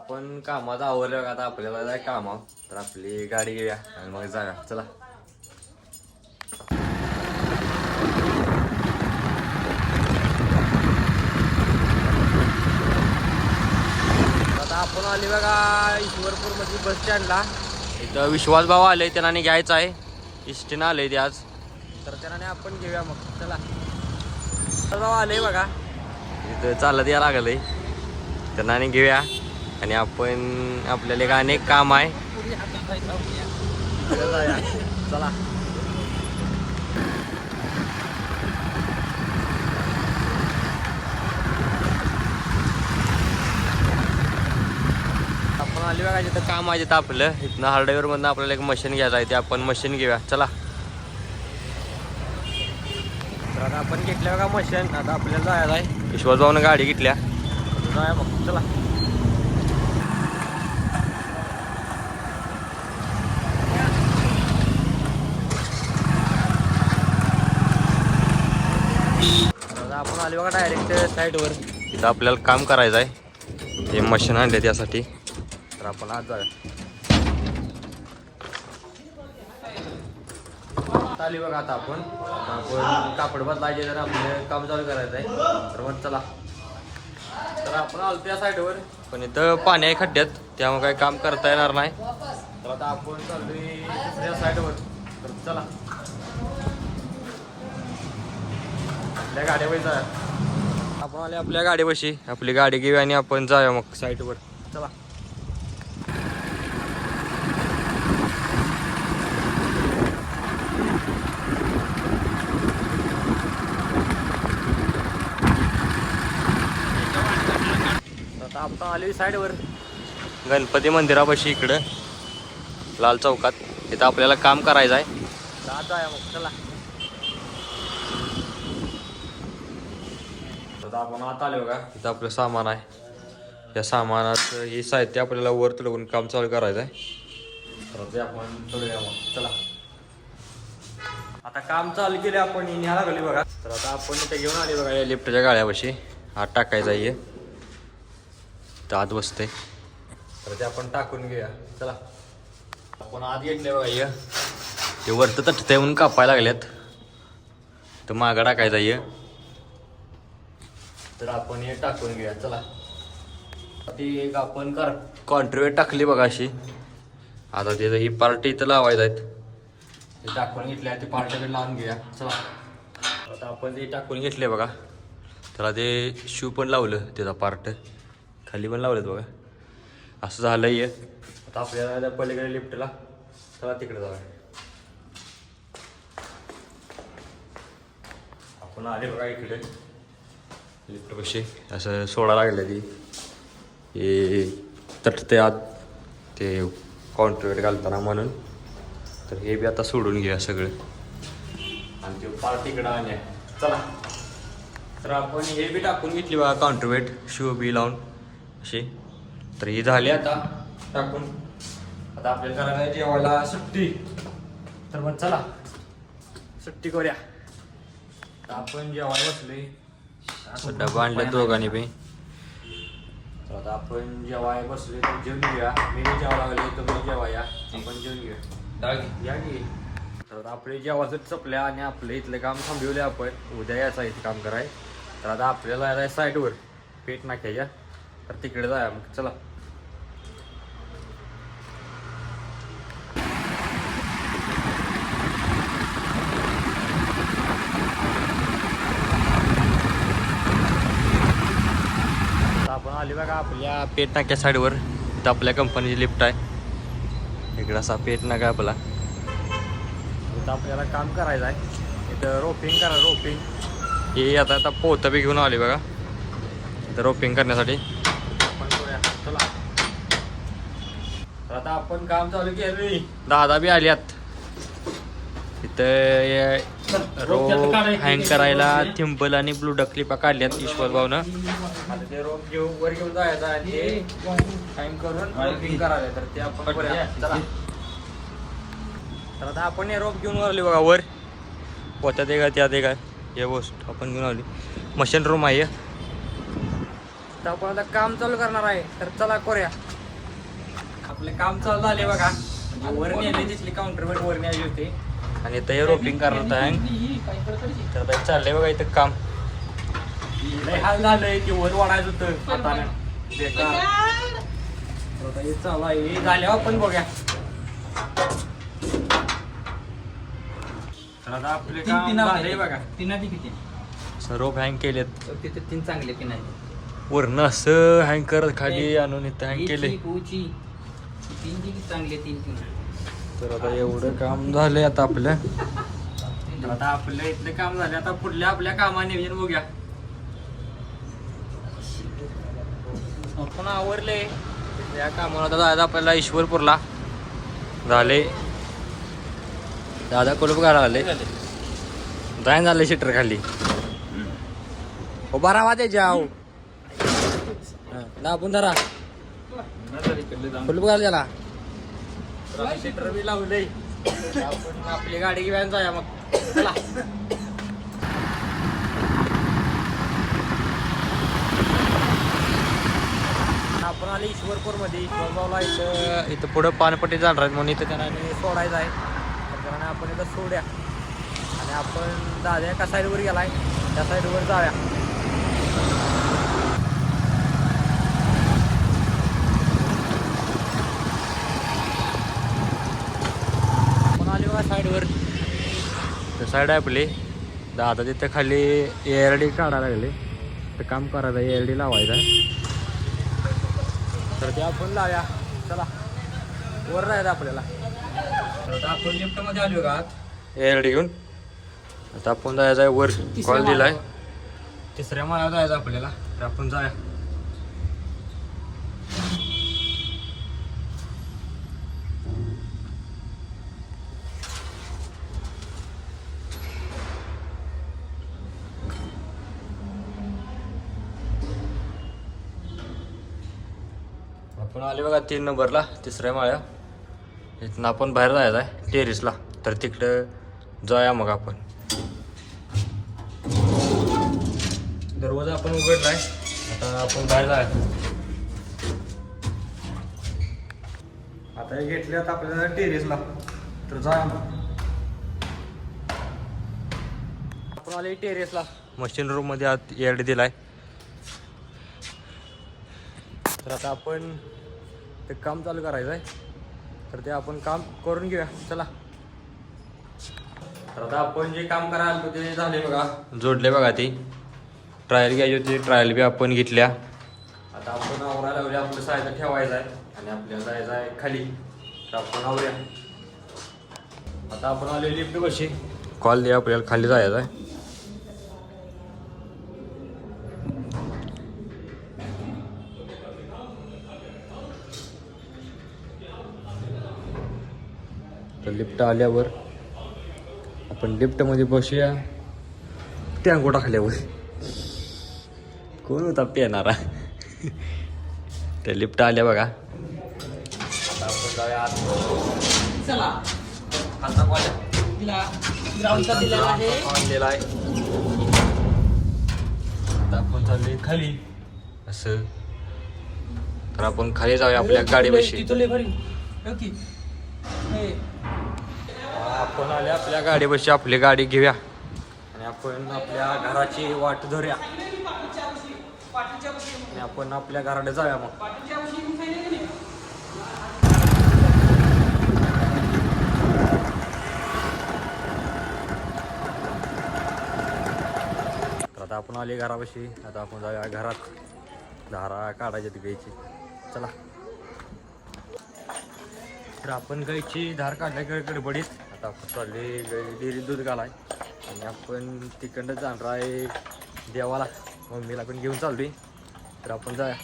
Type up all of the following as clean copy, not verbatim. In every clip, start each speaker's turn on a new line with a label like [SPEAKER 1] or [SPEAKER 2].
[SPEAKER 1] आपण कामाचा आवरलं का आता आपल्याला जाय कामावर, तर आपली गाडी घेऊया आणि मग जाऊया. चला आता आपण आले बघा ईश्वरपूर मध्ये बस स्टँडला. इथं विश्वास भाऊ आले, त्यांना घ्यायचं आहे. इष्टीनं आले ते आज, तर त्यांना आपण घेऊया मग. चला भाऊ आले बघा, इथं चालत या लागलंय, त्यांना घेऊया आणि आपण आपल्याला एक अनेक काम आहे. चला आपण आली बघा, जिथं काम आहे तिथं आपलं. इथनं हार्डवेअर मधनं आपल्याला एक मशीन घ्यायचं आहे, ते आपण मशीन घेऊया. चला तर आता आपण घेतल्या बघा मशीन. आता आपल्याला जायचं आहे, विश्वास भाऊनं गाडी घेतल्या, जाऊया मग. चला आपण आले बघा डायरेक्ट साईडवर. इथं आपल्याला काम करायचं आहे, ते मशीन आणले त्यासाठी. तर आपण आज जाऊया. आली बघा आता आपण कापड बदलायचे, जर आपलं काम चालू करायचं आहे. तर मग चला, तर आपण आलो त्या साईडवर, पण इथं पाणी आहे खड्ड्यात, त्यामुळे काही काम करता येणार नाही. तर आता आपण चाललोय दुसऱ्या साईडवर. तर चला आपल्या गाडीवर जाऊया. आपण आले आपल्या गाडीपाशी, आपली गाडी घेऊया आणि आपण जाऊया मग साईडवर. चला आता आपण आले साईडवर गणपती मंदिरापाशी, इकडं लाल चौकात. इथं आपल्याला काम करायचं आहे, जाऊया मग. चला आता आपण आता आलो बघा, इथं आपलं सामान आहे. या सामानाचं हे साहित्य आपल्याला वर चढवून काम चालू करायचं आहे. तर ते आपण चढूया मग. चला आता काम चालू केले आपण, न्यायला लागली बघा. तर आता आपण इथे घेऊन आले बघा, या लिफ्टच्या गाड्यापाशी आत टाकायचं आहे. तर आत बसते, तर ते आपण टाकून घेऊया. चला आपण आत घेतले बघा, ते वरतं तटतंय म्हणून कापायला लागल्यात, तर मागं टाकायचं आहे. तर आपण हे टाकून घेऊया. चला ती एक आपण कॉन्ट्रीवेट टाकली बघा अशी. आता त्याचं ही पार्टी इथं लावायचं आहेत, ते टाकून घेतल्या, ते पार्टीकडे लावून घेऊया. चला आता आपण ते टाकून घेतले बघा, त्याला ते शू पण लावलं, त्याचा पार्ट खाली पण लावलेत बघा. असं झालं आहे. आता आपल्याला पलीकडे लिफ्टला, चला तिकडे जाऊया. आपण आले बघा इकडे लिफ्टपाशी, असं सोडा लागलं ती हे तटते आत, ते कॉन्ट्रीवेट घालताना म्हणून. तर हे बी आता सोडून घ्या सगळं आणि ते पार्ट इकडं आले. चला तर आपण हे बी टाकून घेतली बघा कॉन्ट्रीवेट, शू बी लावून अशी. तर ही झाली आता टाकून. आता आपल्याला करायला जेवायला सुट्टी, तर मग चला सुट्टी करूया. तर आपण जेवायला बसलोय, असं डबा आणलं दोघांनी बी. तर आता आपण जेवाय बसलोय, तर जेवून घेऊया. मी जेवायला लागले, तुम्ही जेवा या, आपण जेवून घेऊया. या की. तर आपले जेवायचं चपल्या आणि आपलं इथलं काम थांबवले आपण, उद्या यायचं इथे काम कराय. तर आता आपल्याला यायला साईडवर पेट नाख्याच्या, तर तिकडे जाऊया मग. चला आपण आली बघा आपल्या पेट नाक्या साईडवर. इथं आपल्या कंपनीची लिफ्ट आहे, इकडं असा पेट नाका आपला. इथं आपल्याला काम करायचं आहे, इथं रोपिंग करा. रोपिंग हे आता पोतं बी घेऊन आली बघा, इथं रोपिंग करण्यासाठी आपण करूया. चला तर आता आपण काम चालू केलं, दादा बी आल्यात. इथं रोप हँग करायला थिंबल आणि ब्लू डक क्लिपा काढल्यात ईश्वर भाऊनं. आता ते रोप वर घेऊन जायचं आणि ते हँग करून रोपिंग करायला, तर ते आपण करूया. चला तर आता आपण हे रोप घेऊन आले बघा वर, पोत्यात आहे का त्यात आहे काय हे गोष्ट आपण घेऊन आली. मशीन रूम आहे, तर आपण आता काम चालू करणार आहे. तर चला करूया. आपलं काम चालू झाले बघा. वर नेले तिथली काउंटरवर वर न्यायची होते आणि इथं रोपिंग करत आहे. तर आता चाललंय बघा इथं काम. लय हाल झालंय की वर वाढायचं होतं हातानं बेकार. तर आता हे चालू आहे. हे झाल्यावर आपण बघूया. तर आता आपले काम झालंय बघा.
[SPEAKER 2] तीन किती
[SPEAKER 1] रोप हँग केलेत.
[SPEAKER 2] तिथे 3 चांगले की नाही
[SPEAKER 1] वरनं असं हँग करत खाली आणून इथं हँग केले.
[SPEAKER 2] 3 चांगले 3
[SPEAKER 1] तर आता एवढं काम झालंय आता आपलं. आता आपलं इथलं काम झालं. आता पुढल्या आपल्या कामाने नियोजन बघूया. आपण आवरले या कामाला. आता जायचं आपल्याला ईश्वरपूरला. झाले दादा कुलूप घाला आले. जाईन झाले शिटर खाली. उभा राहा त्याच्या दाबून धरा. कुलूप घाल त्याला. शिटर बी लावले. आपण आपली गाडी घेऊन जाऊया मग. चला. आपण आले ईश्वरपूर मध्ये. ईश्वरगावला इथं पुढं पानपट्टी जाणार आहेत म्हणून इथं त्यांना सोडायचं आहे. त्यांना आपण इथं सोड्या आणि आपण दाद्या एका साईडवर गेलाय त्या साईडवर जाऊया. आपण आले बघा साईडवर. तर साईड आहे आपली. दादा तिथं खाली ARD काढायला लागले. तर काम करायचं ARD लावायचं आहे. तर ते आपण लावूया. चला वर राहायचं आपल्याला. आता आपण लिफ्टमध्ये आलो का ARD घेऊन. आता आपण जायचं आहे वर. कॉल दिलाय 3ऱ्या माळ्यावर जायचं आपल्याला. तर आपण जाऊया. आपण आले बघा 3 नंबरला 3ऱ्या माळ्या. इथनं आपण बाहेर जायचं आहे टेरेसला. तर तिकडं जाऊया मग आपण. दरवाजा आपण उघडलाय. आता आपण बाहेर जायचं. आता हे घेतले आता आपल्याला टेरेसला. तर जाऊया आपण आले टेरेसला. मशीन रूम मध्ये आत ARD दिलाय. तर आता आपण ते काम चालू करायचं आहे. तर ते आपण काम करून घेऊया. चला. तर आता आपण जे काम करायला आलो ते झाले बघा. जोडले बघा. ती ट्रायल घ्यायची होती. ट्रायल बी आपण घेतल्या. आता आपण आवरायला लावले. आपलं सायकल ठेवायचं आहे आणि आपल्याला जायचं आहे खाली. तर आपण आवरूया. आता आपण आले लिफ्ट कशी कॉल दे आपल्याला खाली जायचं आहे. तर लिफ्ट आल्यावर आपण लिफ्टमध्ये बसूया. टँगो टाकल्यावर कोण होता पेनारा. तर लिफ्ट आल्या बघा. आता आपण जाऊया आत.
[SPEAKER 2] चला
[SPEAKER 1] खालचा कॉल
[SPEAKER 2] ग्राउंडचा दिलेला आहे.
[SPEAKER 1] आणलेला आहे. आता आपण चाललोय खाली असं. तर आपण खाली जाऊया आपल्या गाडीपाशी. आपण आले आपल्या गाडीपाशी. आपली गाडी घेऊया आणि आपण आपल्या घराची वाट धरूया आणि आपण आपल्या घराकडे जाऊया मग. तर आता आपण आले घरापाशी. आता आपण जाऊया घरात. धारा काढायची ती गायची. चला. तर आपण गायची धार काढल्या गडबडीत. आता आपण चालले डेअरी दूध घालाय आणि आपण तिकडनं जाणार आहे देवाला. मम्मीला पण घेऊन चाललोय. तर आपण जाऊया.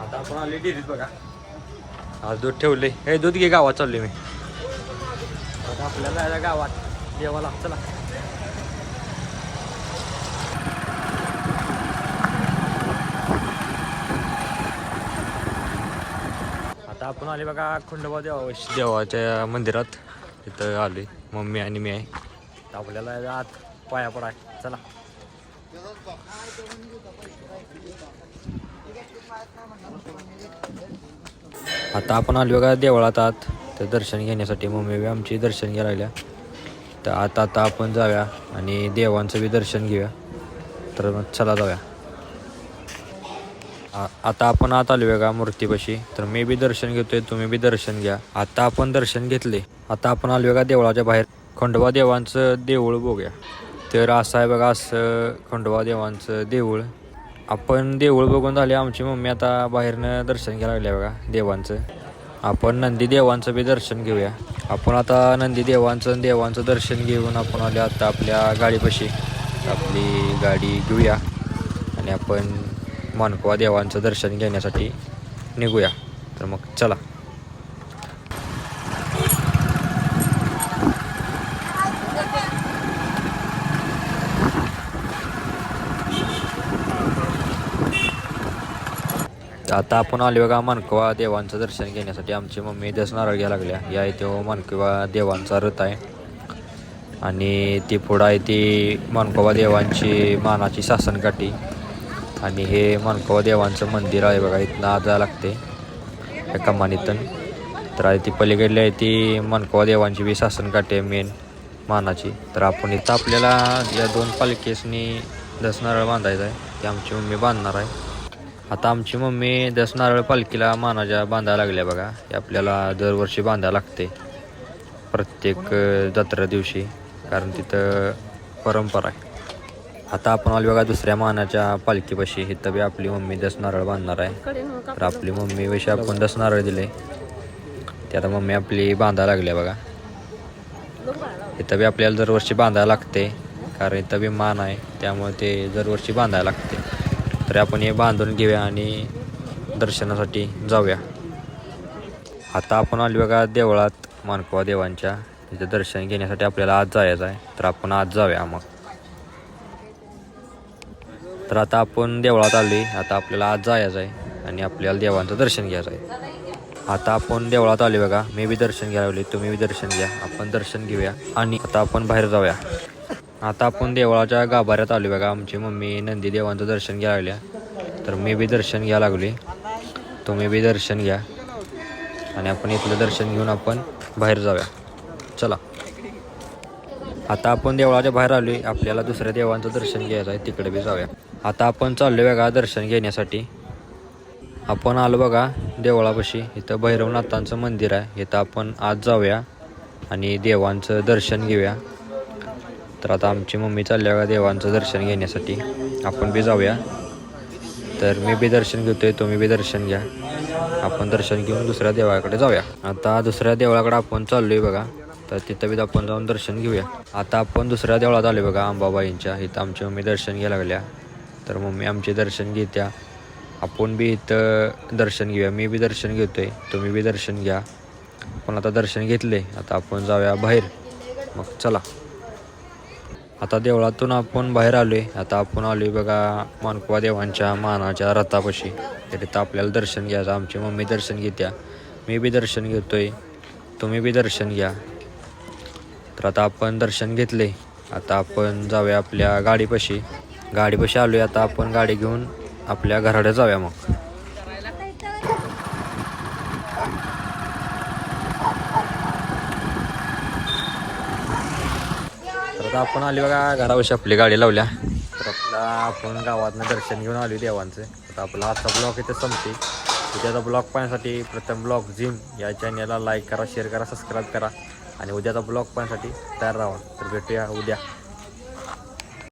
[SPEAKER 1] आता आपण आले डेअरीत बघा. आज दूध ठेवले. हे दूध घे. गावात चाललोय मी. आता आपल्याला जायचं गावात देवाला. चला. आता आपण आले बघा खंडोबा देवाच्या मंदिरात. तिथं आलोय मम्मी आणि मी आहे. तर आपल्याला आत पाया पडाय चला. आता आपण आलो बघा देवळात आत तर दर्शन घेण्यासाठी. मम्मी आमची दर्शन घ्यायला लागल्या. तर आता आपण जाऊया आणि देवांचं बी दर्शन घेऊया. तर मग चला जाऊया. आता आपण आत आलो बघा मूर्तीपाशी. तर मी बी दर्शन घेतोय, तुम्ही बी दर्शन घ्या. आता आपण दर्शन घेतले. आता आपण आलो बघा देवळाच्या बाहेर. खंडोबा देवांचं देऊळ बघूया. तर असं आहे बघा, असं खंडोबा देवांचं देऊळ. आपण देऊळ बघून झाले. आमची मम्मी आता बाहेरनं दर्शन घ्यायला लागल्या बघा देवांचं. आपण नंदी देवांचं बी दर्शन घेऊया. आपण आता नंदी देवांचं दर्शन घेऊन आपण आले आता आपल्या गाडीपाशी. आपली गाडी घेऊया आणि आपण मानकोबा देवांचं दर्शन घेण्यासाठी निघूया. तर मग चला. आता आपण आलो बघा मानकोबा देवांचं दर्शन घेण्यासाठी. आमची मम्मी 10 नारळ घ्यायला लागल्या. या इथे मानकोबा देवांचा रथ आहे आणि ती पुढं आहे ती मानकोबा देवांची मानाची शासनकाठी. आणि हे मानकोबा देवांचं मंदिर आहे बघा. इथनं आत जायला लागते या कमानीतून. तर आहे ती पलीकडली आहे ती मानकोबा देवांची बी शासनकाठी आहे मेन मानाची. तर आपण इथं आपल्याला या 2 पालखीसनी 10 नारळ बांधायचं आहे. ते आमची मम्मी बांधणार आहे. आता आमची मम्मी 10 नारळ पालखीला मानाच्या बांधायला लागल्या बघा. हे आपल्याला दरवर्षी बांधायला लागते प्रत्येक जत्रा दिवशी, कारण तिथं परंपरा आहे. आता आपण आलो बघा दुसऱ्या मानाच्या पालखीपाशी. इथं बी आपली मम्मी 10 नारळ बांधणार आहे. तर आपली मम्मी विषयी आपण 10 नारळ दिले. ते आता मम्मी आपली बांधायला लागल्या बघा. इथं बी आपल्याला दरवर्षी बांधायला लागते, कारण इथं बी मान आहे त्यामुळे ते दरवर्षी बांधायला लागते. तर आपण हे बांधून घेऊया आणि दर्शनासाठी जाऊया. आता आपण आलो बघा देवळात मानकोबा देवांच्या. तिथं दर्शन घेण्यासाठी आपल्याला आज जायचं आहे. तर आपण आज जाऊया मग. तर आता आपण देवळात आलो आहे. आता आपल्याला आज जायचं आहे आणि आपल्याला देवांचं दर्शन घ्यायचं आहे. आता आपण देवळात आलो बघा. मी बी दर्शन घ्यायला लागले, तुम्ही बी दर्शन घ्या. आपण दर्शन घेऊया आणि आता आपण बाहेर जाऊया. आता आपण देवळाच्या गाभाऱ्यात आलो बघा. आमची मम्मी नंदी देवांचं दर्शन घ्यायला लागल्या. तर मी बी दर्शन घ्यायला लागले, तुम्ही बी दर्शन घ्या आणि आपण इथलं दर्शन घेऊन आपण बाहेर जाऊया. चला. आता आपण देवळाच्या बाहेर आलो आहे. आपल्याला दुसऱ्या देवांचं दर्शन घ्यायचं आहे, तिकडे बी जाऊया. आता आपण चाललो बघा दर्शन घेण्यासाठी. आपण आलो बघा देवळापाशी. इथं भैरवनाथांचं मंदिर आहे. इथं आपण आज जाऊया आणि देवांचं दर्शन घेऊया. तर आता आमची मम्मी चालली बघा देवांचं दर्शन घेण्यासाठी. आपण बी जाऊया. तर मी बी दर्शन घेतोय, तुम्ही बी दर्शन घ्या. आपण दर्शन घेऊन दुसऱ्या देवाकडे जाऊया. आता दुसऱ्या देवळाकडे आपण चाललो आहे बघा. तर तिथं बी आपण जाऊन दर्शन घेऊया. आता आपण दुसऱ्या देवळात आलो बघा अंबाबाईंच्या. इथं आमची मम्मी दर्शन घ्यायला लागल्या. तर मम्मी आमचे दर्शन घेत्या. आपण बी इथं दर्शन घेऊया. मी बी दर्शन घेतोय, तुम्ही बी दर्शन घ्या. आपण आता दर्शन घेतले. आता आपण जाऊया बाहेर. मग चला. आता देवळातून आपण बाहेर आलो आहे. आता आपण आलो आहे बघा मानकोबा देवांच्या मानाच्या रथापाशी. तर इथं आपल्याला दर्शन घ्यायचं. आमची मम्मी दर्शन घेत्या, मी बी दर्शन घेतोय, तुम्ही बी दर्शन घ्या. तर आता आपण दर्शन घेतले. आता आपण जाऊया आपल्या गाडीपाशी. गाडीपाशी आलो आहे. आता आपण गाडी घेऊन आपल्या घराकडे जाऊया मग. तर आता आपण आली बघा घरापाशी आपली गाडी लावल्या. तर आपण गावातनं दर्शन घेऊन आलो देवांचं. आता आपला आजचा ब्लॉग इथे संपते. उद्याचा ब्लॉग पाहण्यासाठी प्रथम ब्लॉग जिम या चॅनलला लाईक करा, शेअर करा, सबस्क्राईब करा आणि उद्याचा ब्लॉग पाहण्यासाठी तयार राहा. तर भेटूया उद्या.